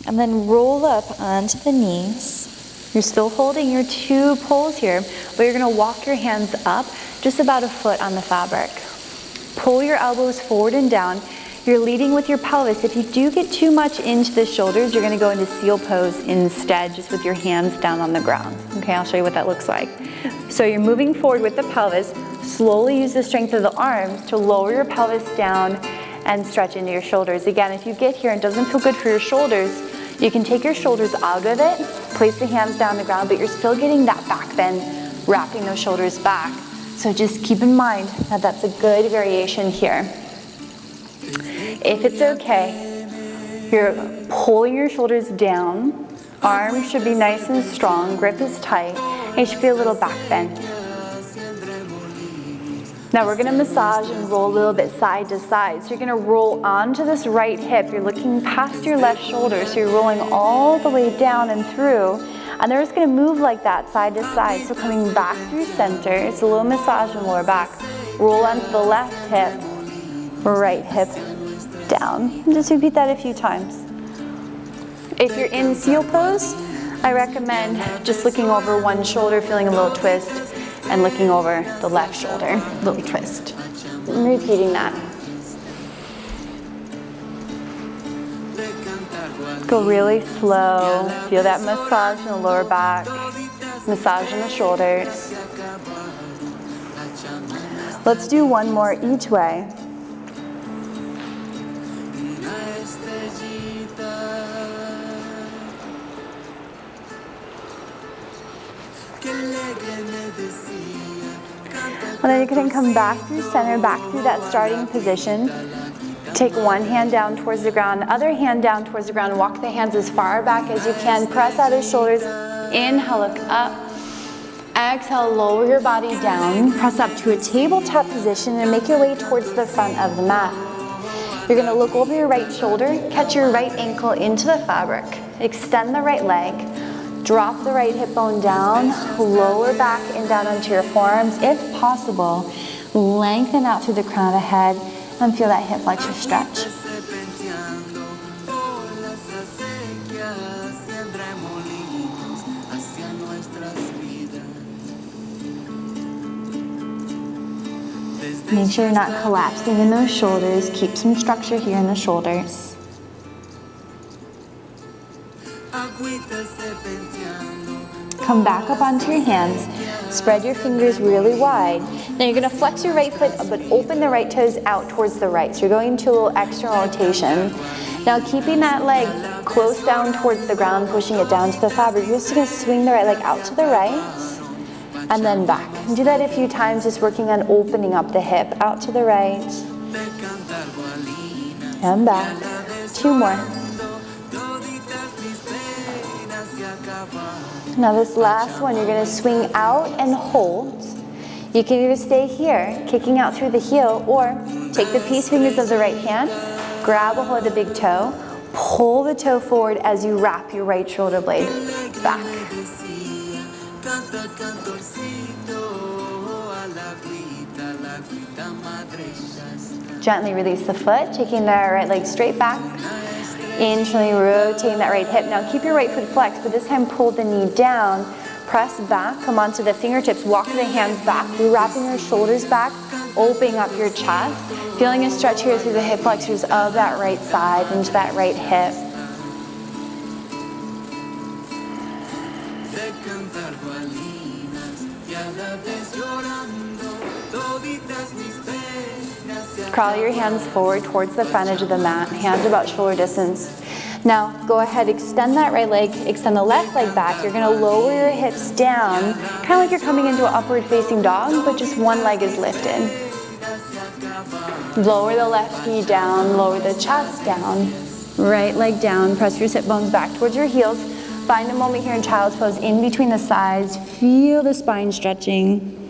And then roll up onto the knees. You're still holding your 2 poles here, but you're gonna walk your hands up just about a foot on the fabric. Pull your elbows forward and down. You're leading with your pelvis. If you do get too much into the shoulders, you're gonna go into seal pose instead, just with your hands down on the ground. Okay, I'll show you what that looks like. So you're moving forward with the pelvis. Slowly use the strength of the arms to lower your pelvis down and stretch into your shoulders. Again, if you get here and it doesn't feel good for your shoulders, you can take your shoulders out of it, place the hands down on the ground, but you're still getting that back bend, wrapping those shoulders back. So just keep in mind that that's a good variation here. If it's okay, you're pulling your shoulders down, arms should be nice and strong, grip is tight, and you should feel a little back bend. Now we're gonna massage and roll a little bit side to side. So you're gonna roll onto this right hip. You're looking past your left shoulder. So you're rolling all the way down and through. And they're just gonna move like that side to side. So coming back through center, it's a little massage in lower back. Roll onto the left hip, right hip down. And just repeat that a few times. If you're in seal pose, I recommend just looking over one shoulder, feeling a little twist, and looking over the left shoulder, little twist. And repeating that. Go really slow. Feel that massage in the lower back, massage in the shoulders. Let's do one more each way. And then you can come back through center, back through that starting position. Take one hand down towards the ground, other hand down towards the ground. Walk the hands as far back as you can. Press out of shoulders. Inhale, look up. Exhale, lower your body down. Press up to a tabletop position and make your way towards the front of the mat. You're gonna look over your right shoulder, catch your right ankle into the fabric. Extend the right leg. Drop the right hip bone down, lower back and down onto your forearms. If possible, lengthen out through the crown of the head and feel that hip flexor stretch. Make sure you're not collapsing in those shoulders. Keep some structure here in the shoulders. Come back up onto your hands. Spread your fingers really wide. Now you're gonna flex your right foot, but open the right toes out towards the right. So you're going into a little extra rotation. Now keeping that leg close down towards the ground, pushing it down to the fabric, you're just gonna swing the right leg out to the right and then back. And do that a few times, just working on opening up the hip, out to the right and back. 2 more. Now this last one, you're gonna swing out and hold. You can either stay here, kicking out through the heel, or take the peace fingers of the right hand, grab a hold of the big toe, pull the toe forward as you wrap your right shoulder blade back. Gently release the foot, taking the right leg straight back. Internally rotating that right hip. Now keep your right foot flexed, but this time pull the knee down. Press back, come onto the fingertips, walk the hands back. You're wrapping your shoulders back, opening up your chest. Feeling a stretch here through the hip flexors of that right side into that right hip. Crawl your hands forward towards the front edge of the mat, hands about shoulder distance. Now go ahead, extend that right leg, extend the left leg back. You're gonna lower your hips down, kind of like you're coming into an upward facing dog, but just one leg is lifted. Lower the left knee down, lower the chest down, right leg down, press your sit bones back towards your heels. Find a moment here in child's pose in between the sides, feel the spine stretching.